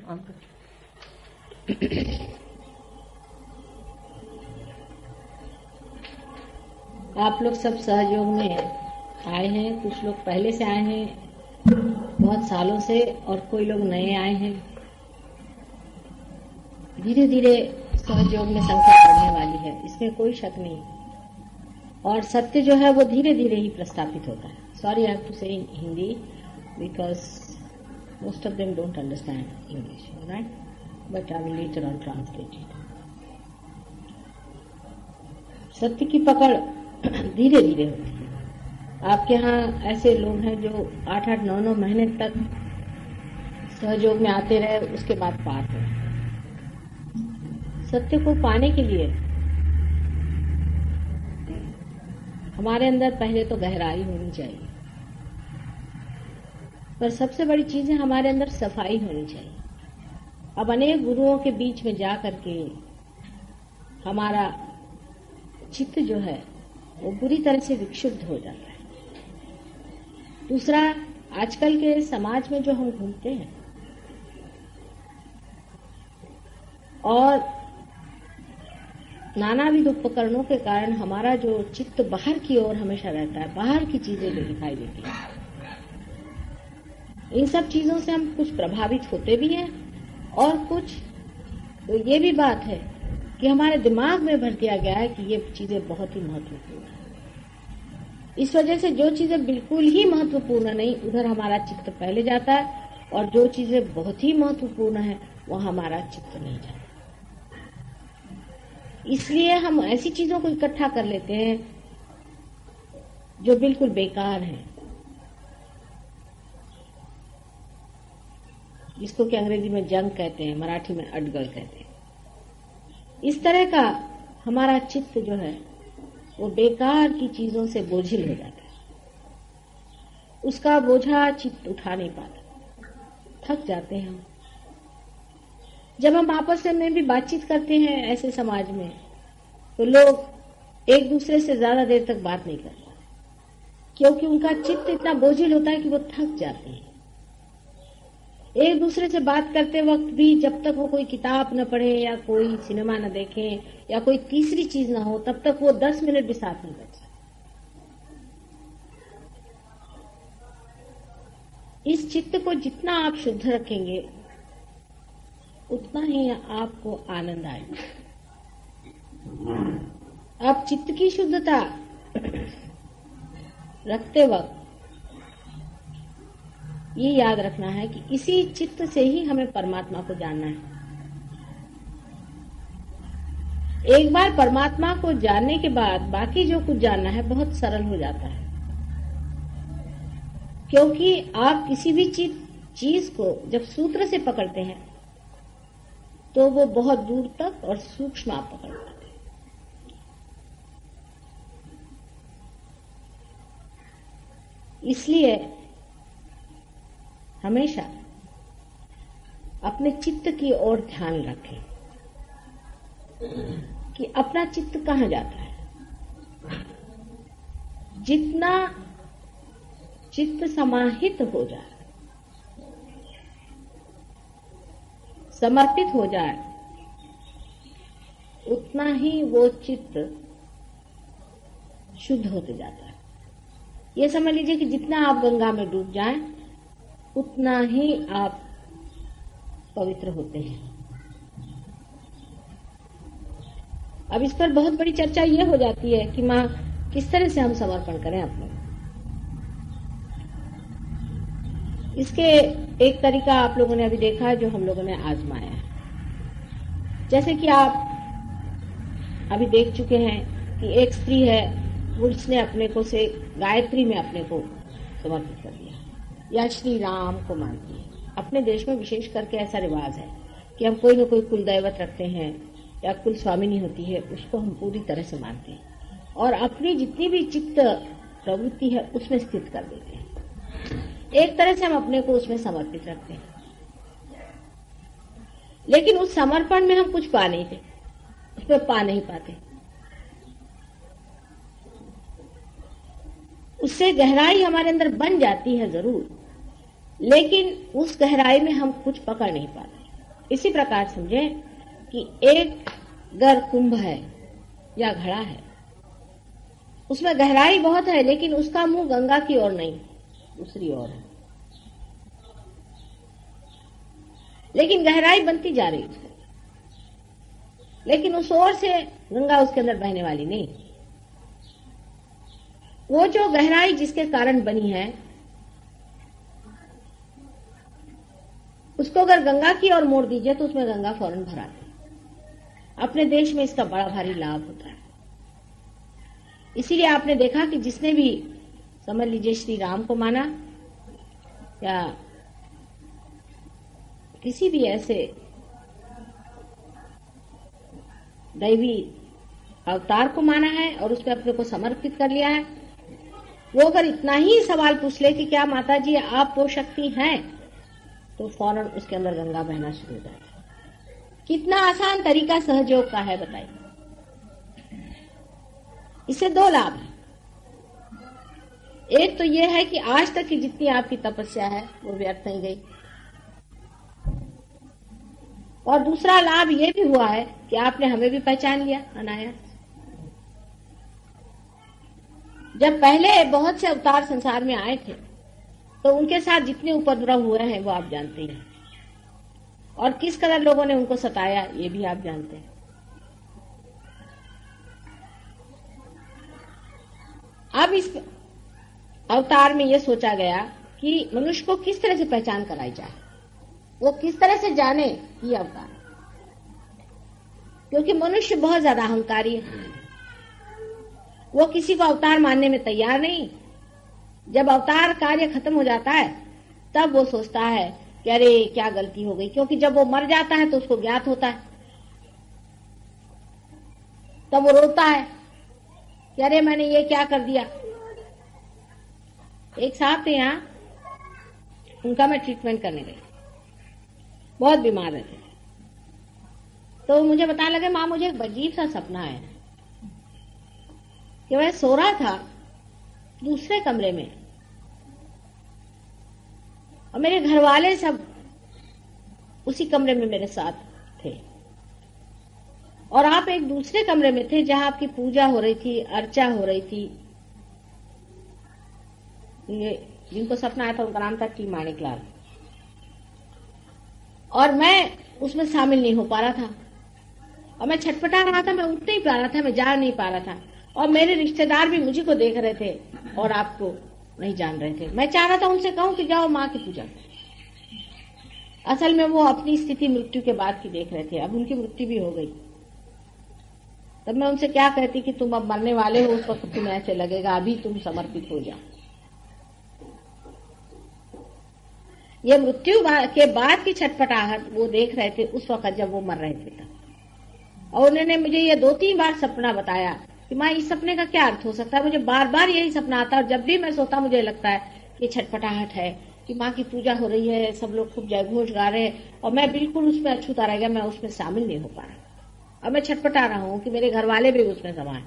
आप लोग सब सहयोग में आए हैं, कुछ लोग पहले से आए हैं बहुत सालों से, और कोई लोग नए आए हैं। धीरे धीरे सहयोग में संख्या बढ़ने वाली है, इसमें कोई शक नहीं। और सत्य जो है वो धीरे धीरे ही प्रस्थापित होता है। Sorry, I have to say in Hindi because most of them don't understand English, right? But I will later on translate it. सत्य की पकड़ धीरे धीरे होती है। आपके यहाँ ऐसे लोग हैं जो 8-8, 9-9 महीने तक सहयोग में आते रहे, उसके बाद पार हो। सत्य को पाने के लिए हमारे अंदर पहले तो गहराई होनी चाहिए, पर सबसे बड़ी चीज है हमारे अंदर सफाई होनी चाहिए। अब अनेक गुरुओं के बीच में जा करके हमारा चित्त जो है वो बुरी तरह से विक्षुब्ध हो जाता है। दूसरा, आजकल के समाज में जो हम घूमते हैं और नानाविध उपकरणों के कारण हमारा जो चित्त बाहर की ओर हमेशा रहता है, बाहर की चीजें जो दिखाई देती हैं, इन सब चीजों से हम कुछ प्रभावित होते भी हैं, और कुछ तो ये भी बात है कि हमारे दिमाग में भर दिया गया है कि ये चीजें बहुत ही महत्वपूर्ण है। इस वजह से जो चीजें बिल्कुल ही महत्वपूर्ण नहीं, उधर हमारा चित्त पहले जाता है, और जो चीजें बहुत ही महत्वपूर्ण है वह हमारा चित्त नहीं जाता। इसलिए हम ऐसी चीजों को इकट्ठा कर लेते हैं जो बिल्कुल बेकार हैं, जिसको कि अंग्रेजी में जंक कहते हैं, मराठी में अडगल कहते हैं। इस तरह का हमारा चित्त जो है वो बेकार की चीजों से बोझिल हो जाता है, उसका बोझा चित्त उठा नहीं पाता, थक जाते हैं हम। जब हम आपस में भी बातचीत करते हैं ऐसे समाज में, तो लोग एक दूसरे से ज्यादा देर तक बात नहीं करते, क्योंकि उनका चित्त इतना बोझिल होता है कि वो थक जाते हैं। एक दूसरे से बात करते वक्त भी जब तक वो कोई किताब न पढ़े या कोई सिनेमा न देखें या कोई तीसरी चीज न हो, तब तक वो 10 मिनट भी साथ नहीं बैठ सकते। इस चित्त को जितना आप शुद्ध रखेंगे उतना ही आपको आनंद आएगा। आप चित्त की शुद्धता रखते वक्त ये याद रखना है कि इसी चित्त से ही हमें परमात्मा को जानना है। एक बार परमात्मा को जानने के बाद बाकी जो कुछ जानना है बहुत सरल हो जाता है, क्योंकि आप किसी भी चीज को जब सूत्र से पकड़ते हैं तो वो बहुत दूर तक और सूक्ष्म आप पकड़ पाते हैं। इसलिए हमेशा अपने चित्त की ओर ध्यान रखें कि अपना चित्त कहाँ जाता है। जितना चित्त समाहित हो जाए, समर्पित हो जाए, उतना ही वो चित्त शुद्ध होते जाता है। ये समझ लीजिए कि जितना आप गंगा में डूब जाएं, उतना ही आप पवित्र होते हैं। अब इस पर बहुत बड़ी चर्चा ये हो जाती है कि माँ किस तरह से हम समर्पण करें अपने। इसके एक तरीका आप लोगों ने अभी देखा है, जो हम लोगों ने आजमाया है। जैसे कि आप अभी देख चुके हैं कि एक स्त्री है, वो इसने अपने को से गायत्री में अपने को समर्पित कर दिया, या श्री राम को मानती है। अपने देश में विशेष करके ऐसा रिवाज है कि हम कोई न कोई कुल दैवत रखते हैं या कुल स्वामिनी होती है, उसको हम पूरी तरह से मानते हैं और अपनी जितनी भी चित्त प्रवृत्ति है उसमें स्थित कर देते हैं। एक तरह से हम अपने को उसमें समर्पित रखते हैं, लेकिन उस समर्पण में हम कुछ पा नहीं थे, उसमें पा नहीं पाते। उससे गहराई हमारे अंदर बन जाती है जरूर, लेकिन उस गहराई में हम कुछ पकड़ नहीं पाते। इसी प्रकार समझे कि एक गर कुंभ है या घड़ा है, उसमें गहराई बहुत है, लेकिन उसका मुंह गंगा की ओर नहीं, दूसरी ओर है। लेकिन गहराई बनती जा रही है, लेकिन उस ओर से गंगा उसके अंदर बहने वाली नहीं। वो जो गहराई जिसके कारण बनी है, उसको अगर गंगा की ओर मोड़ दीजिए तो उसमें गंगा फौरन भर आती है। अपने देश में इसका बड़ा भारी लाभ होता है। इसीलिए आपने देखा कि जिसने भी, समझ लीजिए, श्री राम को माना या किसी भी ऐसे दैवी अवतार को माना है और उसमें अपने को समर्पित कर लिया है, वो अगर इतना ही सवाल पूछ ले कि क्या माता जी आप वो शक्ति हैं, तो फौरन उसके अंदर गंगा बहना शुरू हो जाए। कितना आसान तरीका सहयोग का है, बताइए। इससे दो लाभ है। एक तो यह है कि आज तक की जितनी आपकी तपस्या है वो व्यर्थ नहीं गई, और दूसरा लाभ यह भी हुआ है कि आपने हमें भी पहचान लिया अनायास। जब पहले बहुत से अवतार संसार में आए थे तो उनके साथ जितने उपद्रव हुए हैं वो आप जानते हैं, और किस कदर लोगों ने उनको सताया ये भी आप जानते हैं। अब इस अवतार में यह सोचा गया कि मनुष्य को किस तरह से पहचान कराई जाए, वो किस तरह से जाने ये अवतार, क्योंकि मनुष्य बहुत ज्यादा अहंकारी है। वो किसी को अवतार मानने में तैयार नहीं। जब अवतार कार्य खत्म हो जाता है तब वो सोचता है कि अरे क्या गलती हो गई, क्योंकि जब वो मर जाता है तो उसको ज्ञात होता है, तब वो रोता है कि अरे मैंने ये क्या कर दिया। एक साहब थे यहाँ, उनका मैं ट्रीटमेंट करने गई, बहुत बीमार रहते, तो मुझे बताने लगे माँ मुझे एक अजीब सा सपना है कि मैं सो रहा था दूसरे कमरे में और मेरे घर वाले सब उसी कमरे में मेरे साथ थे, और आप एक दूसरे कमरे में थे जहां आपकी पूजा हो रही थी, अर्चा हो रही थी। ये जिनको सपना आया था उनका नाम था टी माणिकलाल, और मैं उसमें शामिल नहीं हो पा रहा था, और मैं छटपटा रहा था, मैं उठ नहीं पा रहा था, मैं जा नहीं पा रहा था, और मेरे रिश्तेदार भी मुझे को देख रहे थे और आपको नहीं जान रहे थे। मैं चाह रहा था उनसे कहूं कि जाओ माँ की पूजा करो। असल में वो अपनी स्थिति मृत्यु के बाद की देख रहे थे, अब उनकी मृत्यु भी हो गई। तब मैं उनसे क्या कहती कि तुम अब मरने वाले हो, उस वक्त तुम्हें ऐसे लगेगा, अभी तुम समर्पित हो जाओ। ये मृत्यु के बाद की छटपटाहट वो देख रहे थे उस वक्त जब वो मर रहे थे तब। और उन्होंने मुझे ये 2-3 बार सपना बताया कि माँ इस सपने का क्या अर्थ हो सकता है। मुझे बार बार यही सपना आता है, और जब भी मैं सोता मुझे लगता है कि छटपटाहट है कि माँ की पूजा हो रही है, सब लोग खूब जयघोष गा रहे हैं, और मैं बिल्कुल उसमें अछूता रह गया, मैं उसमें शामिल नहीं हो पा रहा। अब मैं छटपटा रहा हूँ कि मेरे घर वाले भी उसमें समा है,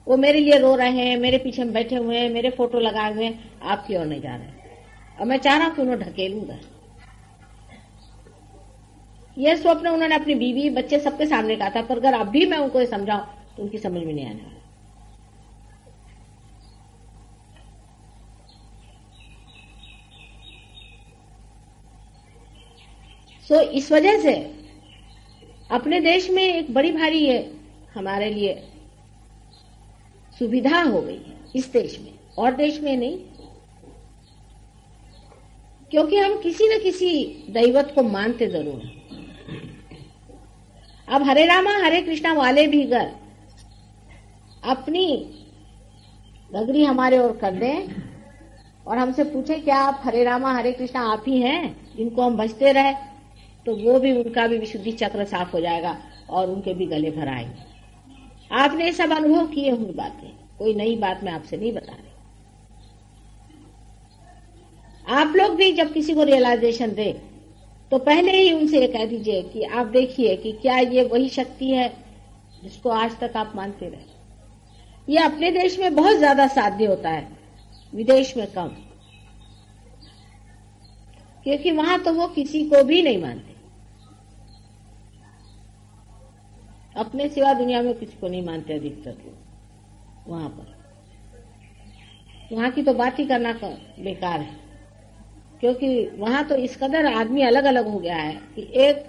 वो मेरे लिए रो रहे हैं, मेरे पीछे में बैठे हुए हैं, मेरे फोटो लगाए हुए हैं, आपकी ओर नहीं जा रहे, और मैं चाह रहा हूँ कि उन्हें ढकेलूंगा। यह स्वप्न उन्होंने अपनी बीवी बच्चे सबके सामने कहा था, पर अगर अब भी मैं उनको ये समझाऊं तो उनकी समझ में नहीं आने वाला। सो इस वजह से अपने देश में एक बड़ी भारी ये हमारे लिए सुविधा हो गई है, इस देश में, और देश में नहीं, क्योंकि हम किसी न किसी दैवत को मानते जरूर हैं। अब हरे रामा हरे कृष्णा वाले भी अगर अपनी गगरी हमारे ओर कर दें और हमसे पूछे क्या आप हरे रामा हरे कृष्णा आप ही हैं जिनको हम भजते रहे, तो वो भी, उनका भी विशुद्धि चक्र साफ हो जाएगा और उनके भी गले भर आएंगे। आपने ये सब अनुभव किए हुई बातें, कोई नई बात मैं आपसे नहीं बता रही। आप लोग भी जब किसी को रियलाइजेशन दे तो पहले ही उनसे ये कह दीजिए कि आप देखिए कि क्या ये वही शक्ति है जिसको आज तक आप मानते रहे। ये अपने देश में बहुत ज्यादा साध्य होता है, विदेश में कम, क्योंकि वहां तो वो किसी को भी नहीं मानते। अपने सिवा दुनिया में किसी को नहीं मानते अधिकतर लोग वहां पर। वहां की तो बात ही करना बेकार है, क्योंकि वहां तो इस कदर आदमी अलग अलग हो गया है कि एक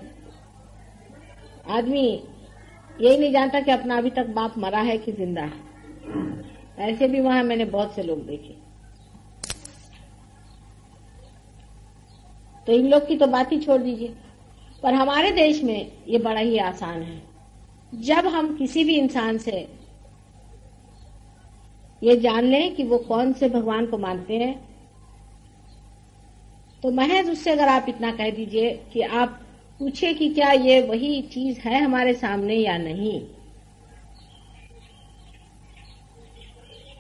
आदमी यही नहीं जानता कि अपना अभी तक बाप मरा है कि जिंदा है। ऐसे भी वहां मैंने बहुत से लोग देखे। तो इन लोग की तो बात ही छोड़ दीजिए। पर हमारे देश में ये बड़ा ही आसान है। जब हम किसी भी इंसान से ये जान लें कि वो कौन से भगवान को मानते हैं, तो महज उससे अगर आप इतना कह दीजिए कि आप पूछिए कि क्या ये वही चीज है हमारे सामने या नहीं।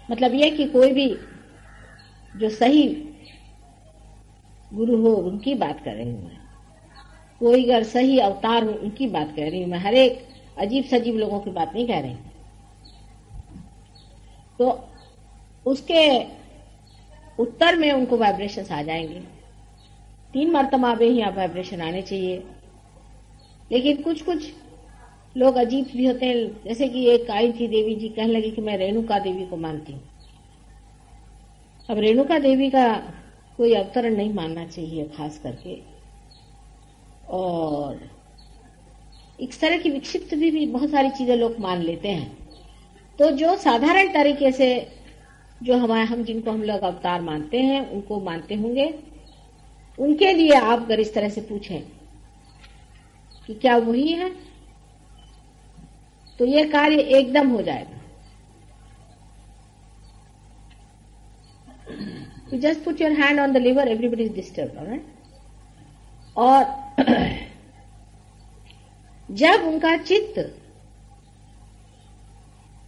मतलब ये कि कोई भी जो सही गुरु हो उनकी बात कर रही हूं मैं, कोई अगर सही अवतार हो उनकी बात कह रही हूं मैं, हर एक अजीब सजीब लोगों की बात नहीं कह रही। तो उसके उत्तर में उनको वाइब्रेशंस आ जाएंगे। 3 मर्तबा ही आप वाइब्रेशन आने चाहिए। लेकिन कुछ कुछ लोग अजीब भी होते हैं, जैसे कि एक आई थी देवी जी, कहने लगी कि मैं रेणुका देवी को मानती हूँ। अब रेणुका देवी का कोई अवतरण नहीं मानना चाहिए खास करके। और इस तरह की विक्षिप्त भी बहुत सारी चीजें लोग मान लेते हैं। तो जो साधारण तरीके से जो हम जिनको हम लोग अवतार मानते हैं उनको मानते होंगे, उनके लिए आप अगर इस तरह से पूछें कि क्या वही है, तो ये कार्य एकदम हो जाएगा। You just put your hand on the liver, everybody is disturbed, all right? और जब उनका चित्त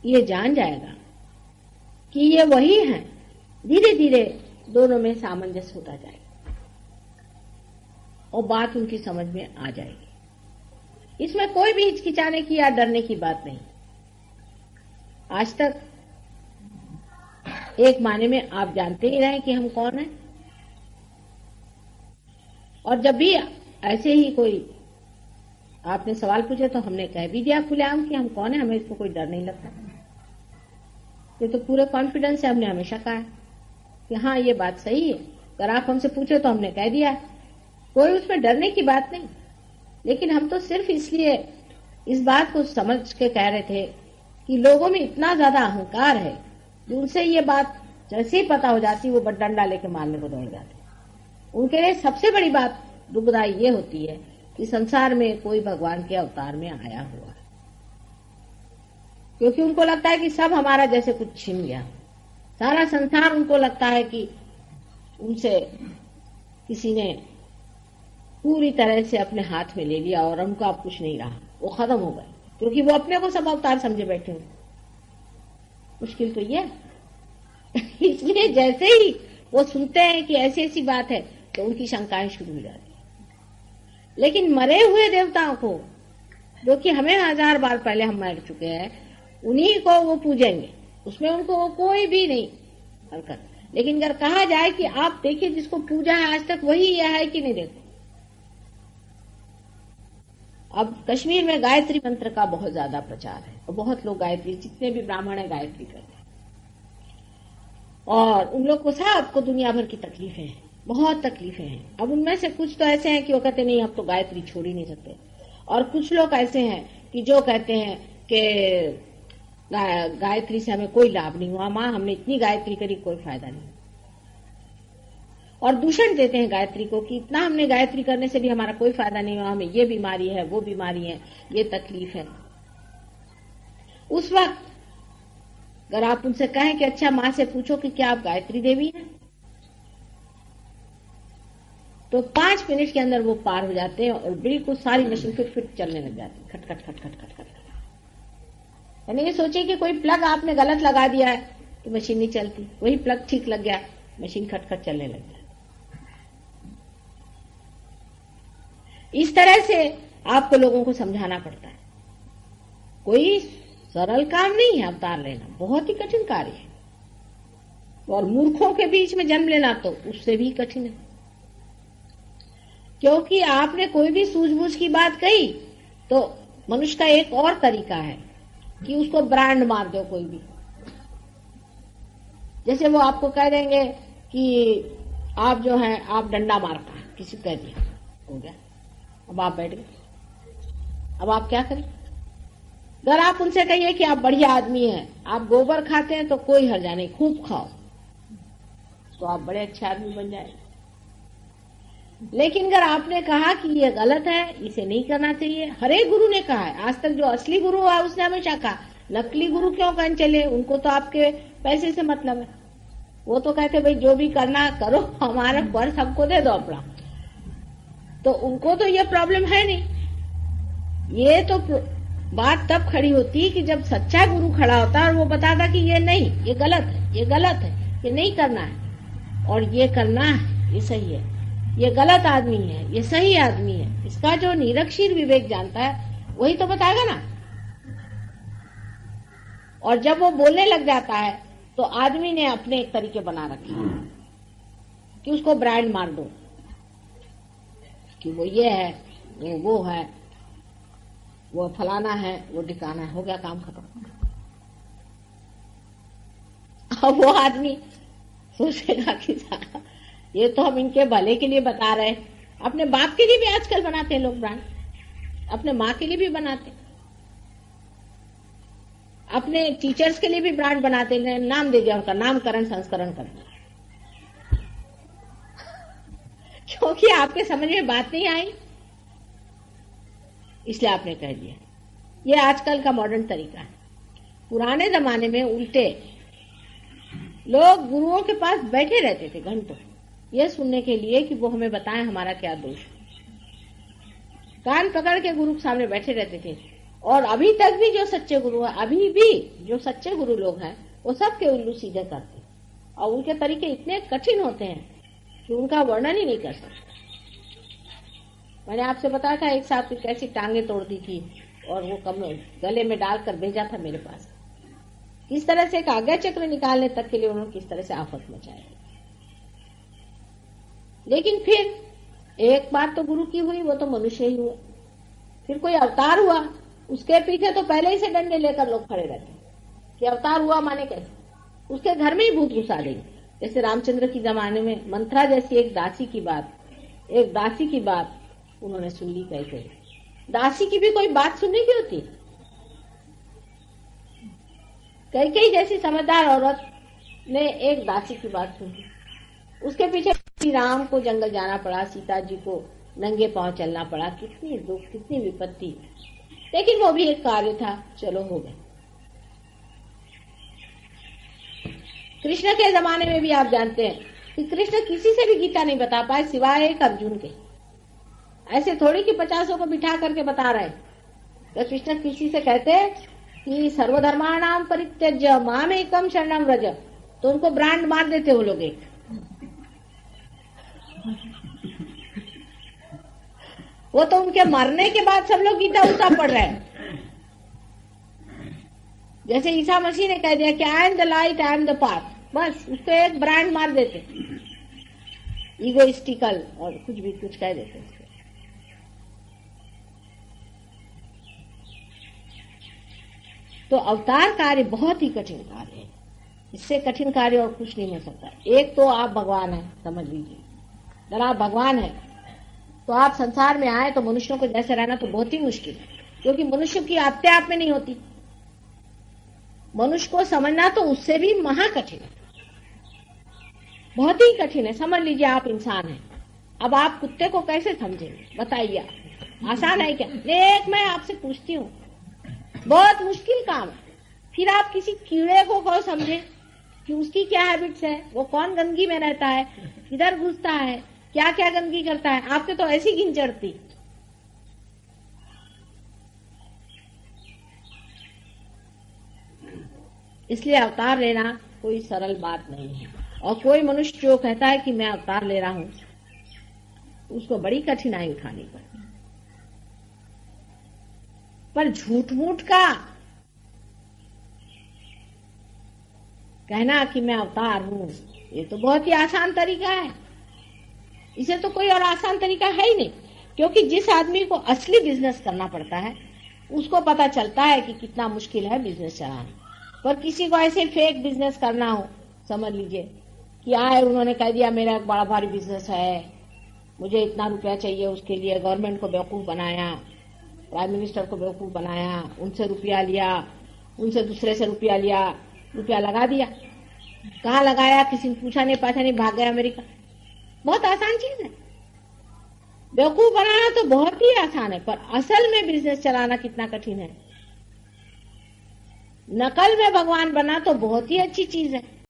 ये जान जाएगा कि ये वही है, धीरे धीरे दोनों में सामंजस्य होता जाएगा और बात उनकी समझ में आ जाएगी। इसमें कोई भी हिचकिचाने की या डरने की बात नहीं। आज तक एक माने में आप जानते ही रहे कि हम कौन हैं, और जब भी ऐसे ही कोई आपने सवाल पूछे तो हमने कह भी दिया खुलेआम कि हम कौन है, हमें इसको कोई डर नहीं लगता। ये तो पूरे कॉन्फिडेंस से हमने हमेशा कहा है कि हाँ ये बात सही है। अगर आप हमसे पूछे तो हमने कह दिया, कोई उसमें डरने की बात नहीं। लेकिन हम तो सिर्फ इसलिए इस बात को समझ के कह रहे थे कि लोगों में इतना ज्यादा अहंकार है कि उनसे ये बात जैसे ही पता हो जाती वो डंडा लेके मारने को दौड़ जाते। उनके लिए सबसे बड़ी बात दुखदाई ये होती है कि संसार में कोई भगवान के अवतार में आया हुआ है, क्योंकि उनको लगता है कि सब हमारा जैसे कुछ छिन गया। सारा संसार उनको लगता है कि उनसे किसी ने पूरी तरह से अपने हाथ में ले लिया और उनका अब कुछ नहीं रहा, वो खत्म हो गए, क्योंकि वो अपने को सब अवतार समझे बैठे हुए। मुश्किल तो ये इसलिए जैसे ही वो सुनते हैं कि ऐसी ऐसी बात है तो उनकी शंकाएं शुरू हो जाती। लेकिन मरे हुए देवताओं को, जो कि हमें 1000 बार पहले हम मर चुके हैं, उन्हीं को वो पूजेंगे, उसमें उनको कोई भी नहीं हरकत। लेकिन अगर कहा जाए कि आप देखिए जिसको पूजा है आज तक वही यह है कि नहीं, देखो अब कश्मीर में गायत्री मंत्र का बहुत ज्यादा प्रचार है और बहुत लोग गायत्री, जितने भी ब्राह्मण है गायत्री करते हैं। और उन लोग को सबको दुनिया भर की तकलीफें हैं, बहुत तकलीफें हैं। अब उनमें से कुछ तो ऐसे हैं कि वो कहते नहीं अब तो गायत्री छोड़ ही नहीं सकते, और कुछ लोग ऐसे हैं कि जो कहते हैं कि गायत्री से हमें कोई लाभ नहीं हुआ, माँ हमने इतनी गायत्री करी कोई फायदा नहीं, और दूषण देते हैं गायत्री को कि इतना हमने गायत्री करने से भी हमारा कोई फायदा नहीं हुआ, हमें ये बीमारी है, वो बीमारी है, ये तकलीफ है। उस वक्त अगर आप उनसे कहें कि अच्छा माँ से पूछो कि क्या आप गायत्री देवी हैं, तो 5 मिनट के अंदर वो पार हो जाते हैं और बिल्कुल सारी मशीन फिट चलने लग जाती है, खट खट खट खट खट खट। यानी ये सोचिए कि कोई प्लग आपने गलत लगा दिया है तो मशीन नहीं चलती, वही प्लग ठीक लग गया, मशीन खट खट चलने लग जाती। इस तरह से आपको लोगों को समझाना पड़ता है। कोई सरल काम नहीं है अवतार लेना, बहुत ही कठिन कार्य है, और मूर्खों के बीच में जन्म लेना तो उससे भी कठिन है, क्योंकि आपने कोई भी सूझबूझ की बात कही तो मनुष्य का एक और तरीका है कि उसको ब्रांड मार दो कोई भी। जैसे वो आपको कह देंगे कि आप जो है आप डंडा मारता है, किसी को कह दिया, हो गया, अब आप बैठ गए। अब आप क्या करें? अगर आप उनसे कहिए कि आप बढ़िया आदमी हैं, आप गोबर खाते हैं तो कोई हर्जा नहीं, खूब खाओ, तो आप बड़े अच्छे आदमी बन जाए। लेकिन अगर आपने कहा कि ये गलत है, इसे नहीं करना चाहिए, हर एक गुरु ने कहा है, आज तक जो असली गुरु है उसने हमेशा कहा, नकली गुरु क्यों कहने चले, उनको तो आपके पैसे से मतलब है। वो तो कहते भाई जो भी करना करो, हमारा पर्स हमको दे दो अपना। तो उनको तो ये प्रॉब्लम है नहीं। ये तो बात तब खड़ी होती कि जब सच्चा गुरु खड़ा होता और वो बताता कि ये नहीं, ये गलत है, ये गलत है, ये नहीं करना है, और ये करना है, ये सही है, ये गलत आदमी है, ये सही आदमी है। इसका जो निरक्षीर विवेक जानता है वही तो बताएगा ना। और जब वो बोलने लग जाता है तो आदमी ने अपने एक तरीके बना रखे कि उसको ब्रांड मार दो कि वो ये है, वो है, वो फलाना है, वो ठिकाना है, हो गया काम खत्म। अब वो आदमी सोचेगा कि ये तो हम इनके भले के लिए बता रहे हैं। अपने बाप के लिए भी आजकल बनाते हैं लोग ब्रांड, अपने माँ के लिए भी बनाते, अपने टीचर्स के लिए भी ब्रांड बनाते हैं, नाम दे दिया उनका, नामकरण संस्करण कर दिया। क्योंकि आपके समझ में बात नहीं आई, इसलिए आपने कह दिया। ये आजकल का मॉडर्न तरीका है। पुराने जमाने में उल्टे लोग गुरुओं के पास बैठे रहते थे घंटों, ये सुनने के लिए कि वो हमें बताएं हमारा क्या दोष है। कान पकड़ के गुरु के सामने बैठे रहते थे। और अभी तक भी जो सच्चे गुरु है, अभी भी जो सच्चे गुरु लोग हैं, वो सबके उल्लू सीधे करते हैं, और उनके तरीके इतने कठिन होते हैं कि उनका वर्णन ही नहीं कर सकते। मैंने आपसे बताया था एक साथ कैसी टांगे तोड़ दी थी, और वो गले में डालकर भेजा था मेरे पास। किस तरह से एक आज्ञा चक्र निकालने तक के लिए उन्होंने किस तरह से आफत मचाई। लेकिन फिर एक बात तो गुरु की हुई, वो तो मनुष्य ही हुआ। फिर कोई अवतार हुआ, उसके पीछे तो पहले ही से डंडे लेकर लोग खड़े रहते कि अवतार हुआ माने कैसे, उसके घर में ही भूत घुसा देंगे। जैसे रामचंद्र की जमाने में मंथरा जैसी एक दासी की बात उन्होंने सुन ली। कैसे दासी की भी कोई बात सुनने की होती, कई जैसी समझदार औरत ने एक दासी की बात सुनी, उसके पीछे श्री राम को जंगल जाना पड़ा, सीता जी को नंगे पांव चलना पड़ा, कितनी दुख, कितनी विपत्ति, लेकिन वो भी एक कार्य था, चलो हो गए। कृष्ण के जमाने में भी आप जानते हैं कि कृष्ण किसी से भी गीता नहीं बता पाए सिवाय एक अर्जुन के। ऐसे थोड़ी कि 50 को बिठा करके बता रहे। तो कृष्ण किसी से कहते कि सर्वधर्माणाम परित्यज्य माम एकम शरणम व्रज, तो उनको ब्रांड मार देते वो लोग एक। वो तो उनके मरने के बाद सब लोग गीता उल्टा पढ़ रहे हैं। जैसे ईसा मसीह ने कह दिया कि I am the light, I am the path, बस उसको एक ब्रांड मार देते, इगोइस्टिकल और कुछ कह देते। तो अवतार कार्य बहुत ही कठिन कार्य है, इससे कठिन कार्य और कुछ नहीं हो सकता। एक तो आप भगवान हैं, समझ लीजिए। अगर आप भगवान हैं तो आप संसार में आए तो मनुष्यों को जैसे रहना तो बहुत ही मुश्किल है, क्योंकि मनुष्य की आपते आप में नहीं होती। मनुष्य को समझना तो उससे भी महा कठिन है, बहुत ही कठिन है। समझ लीजिए आप इंसान हैं, अब आप कुत्ते को कैसे समझेंगे बताइए? आसान है क्या? एक मैं आपसे पूछती हूँ, बहुत मुश्किल काम है। फिर आप किसी कीड़े को समझे कि उसकी क्या हैबिट्स है, वो कौन गंदगी में रहता है, किधर घुसता है, क्या क्या गंदगी करता है, आपके तो ऐसी गिन चढ़ती। इसलिए अवतार लेना कोई सरल बात नहीं है, और कोई मनुष्य जो कहता है कि मैं अवतार ले रहा हूं, उसको बड़ी कठिनाई उठानी पड़ती। पर झूठ मूठ का कहना कि मैं अवतार हूं, ये तो बहुत ही आसान तरीका है। इसे तो कोई और आसान तरीका है ही नहीं, क्योंकि जिस आदमी को असली बिजनेस करना पड़ता है उसको पता चलता है कि कितना मुश्किल है बिजनेस चलाना। पर किसी को ऐसे फेक बिजनेस करना हो, समझ लीजिए कि आए उन्होंने कह दिया मेरा एक बड़ा भारी बिजनेस है, मुझे इतना रुपया चाहिए, उसके लिए गवर्नमेंट को बेवकूफ बनाया, प्राइम मिनिस्टर को बेवकूफ बनाया, उनसे रुपया लिया, उनसे दूसरे से रुपया लिया, रुपया लगा दिया। कहाँ लगाया किसी ने पूछा नहीं, पाछा नहीं, भाग गया अमेरिका। बहुत आसान चीज है। बेवकूफ बनाना तो बहुत ही आसान है, पर असल में बिजनेस चलाना कितना कठिन है। नकल में भगवान बना तो बहुत ही अच्छी चीज है।